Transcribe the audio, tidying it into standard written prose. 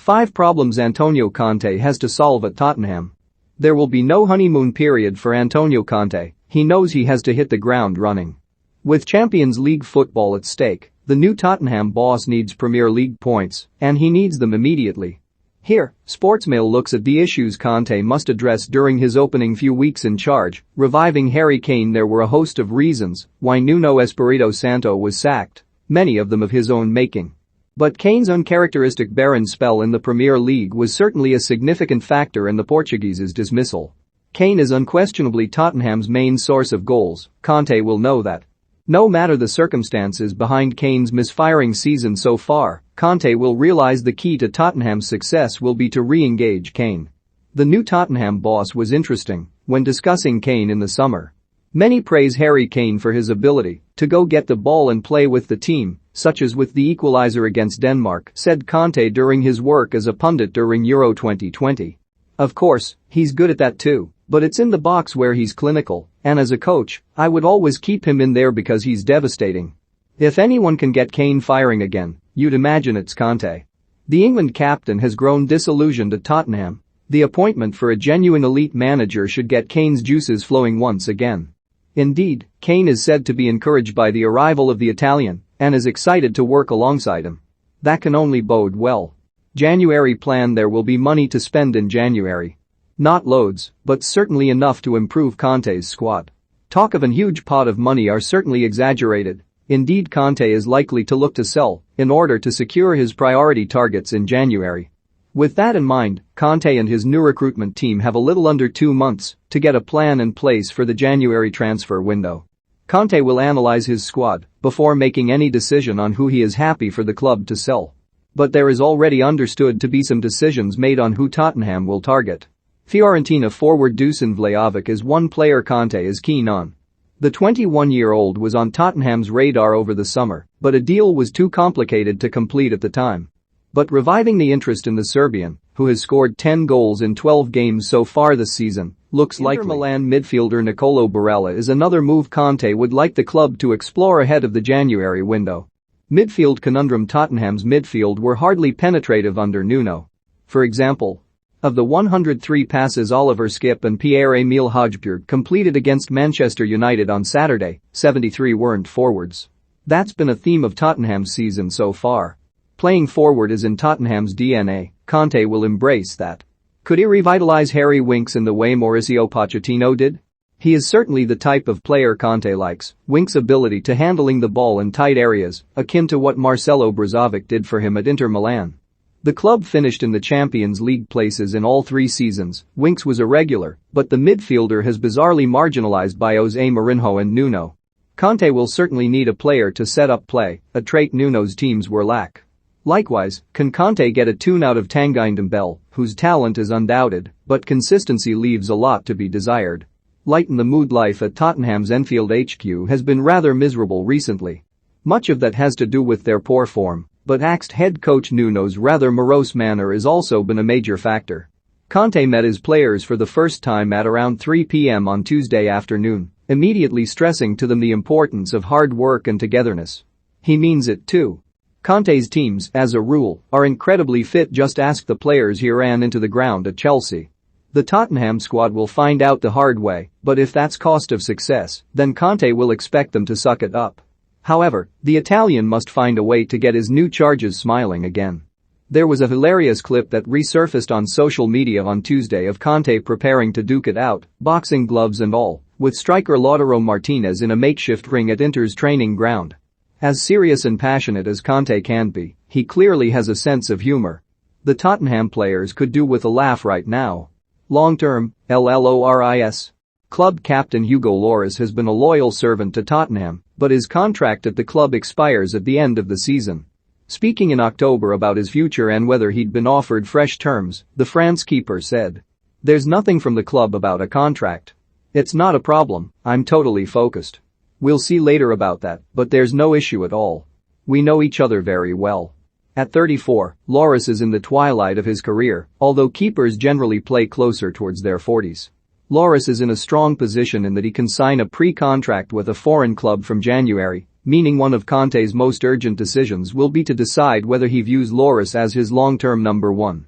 5 problems Antonio Conte has to solve at Tottenham. There will be no honeymoon period for Antonio Conte, he knows he has to hit the ground running. With Champions League football at stake, the new Tottenham boss needs Premier League points, and he needs them immediately. Here, Sportsmail looks at the issues Conte must address during his opening few weeks in charge. Reviving Harry Kane. There were a host of reasons why Nuno Espirito Santo was sacked, many of them of his own making. But Kane's uncharacteristic barren spell in the Premier League was certainly a significant factor in the Portuguese's dismissal. Kane is unquestionably Tottenham's main source of goals, Conte will know that. No matter the circumstances behind Kane's misfiring season so far, Conte will realize the key to Tottenham's success will be to re-engage Kane. The new Tottenham boss was interesting when discussing Kane in the summer. Many praise Harry Kane for his ability to go get the ball and play with the team, such as with the equaliser against Denmark, said Conte during his work as a pundit during Euro 2020. Of course, he's good at that too, but it's in the box where he's clinical, and as a coach, I would always keep him in there because he's devastating. If anyone can get Kane firing again, you'd imagine it's Conte. The England captain has grown disillusioned at Tottenham. The appointment for a genuine elite manager should get Kane's juices flowing once again. Indeed, Kane is said to be encouraged by the arrival of the Italian and is excited to work alongside him. That can only bode well. January plan. There will be money to spend in January. Not loads, but certainly enough to improve Conte's squad. Talk of a huge pot of money are certainly exaggerated. Indeed, Conte is likely to look to sell in order to secure his priority targets in January. With that in mind, Conte and his new recruitment team have a little under 2 months to get a plan in place for the January transfer window. Conte will analyze his squad before making any decision on who he is happy for the club to sell. But there is already understood to be some decisions made on who Tottenham will target. Fiorentina forward Dusan Vlahovic is one player Conte is keen on. The 21-year-old was on Tottenham's radar over the summer, but a deal was too complicated to complete at the time. But reviving the interest in the Serbian, who has scored 10 goals in 12 games so far this season, looks likely. Inter Milan midfielder Nicolo Barella is another move Conte would like the club to explore ahead of the January window. Midfield conundrum. Tottenham's midfield were hardly penetrative under Nuno. For example, of the 103 passes Oliver Skipp and Pierre-Emile Hojbjerg completed against Manchester United on Saturday, 73 weren't forwards. That's been a theme of Tottenham's season so far. Playing forward is in Tottenham's DNA, Conte will embrace that. Could he revitalize Harry Winks in the way Mauricio Pochettino did? He is certainly the type of player Conte likes. Winks' ability to handling the ball in tight areas, akin to what Marcelo Brozovic did for him at Inter Milan. The club finished in the Champions League places in all 3 seasons. Winks was irregular, but the midfielder has bizarrely marginalized by Jose Mourinho and Nuno. Conte will certainly need a player to set up play, a trait Nuno's teams were lack. Likewise, can Conte get a tune out of Tanguy Ndombele, whose talent is undoubted, but consistency leaves a lot to be desired. Lighten the mood. Life at Tottenham's Enfield HQ has been rather miserable recently. Much of that has to do with their poor form, but axed head coach Nuno's rather morose manner has also been a major factor. Conte met his players for the first time at around 3 p.m. on Tuesday afternoon, immediately stressing to them the importance of hard work and togetherness. He means it too. Conte's teams, as a rule, are incredibly fit. Just ask the players he ran into the ground at Chelsea. The Tottenham squad will find out the hard way, but if that's cost of success, then Conte will expect them to suck it up. However, the Italian must find a way to get his new charges smiling again. There was a hilarious clip that resurfaced on social media on Tuesday of Conte preparing to duke it out, boxing gloves and all, with striker Lautaro Martinez in a makeshift ring at Inter's training ground. As serious and passionate as Conte can be, he clearly has a sense of humor. The Tottenham players could do with a laugh right now. Long-term, LLORIS. Club captain Hugo Lloris has been a loyal servant to Tottenham, but his contract at the club expires at the end of the season. Speaking in October about his future and whether he'd been offered fresh terms, the France keeper said, "There's nothing from the club about a contract. It's not a problem, I'm totally focused. We'll see later about that, but there's no issue at all. We know each other very well." At 34, Lloris is in the twilight of his career, although keepers generally play closer towards their 40s. Lloris is in a strong position in that he can sign a pre-contract with a foreign club from January meaning one of Conte's most urgent decisions will be to decide whether he views Lloris as his long-term number one.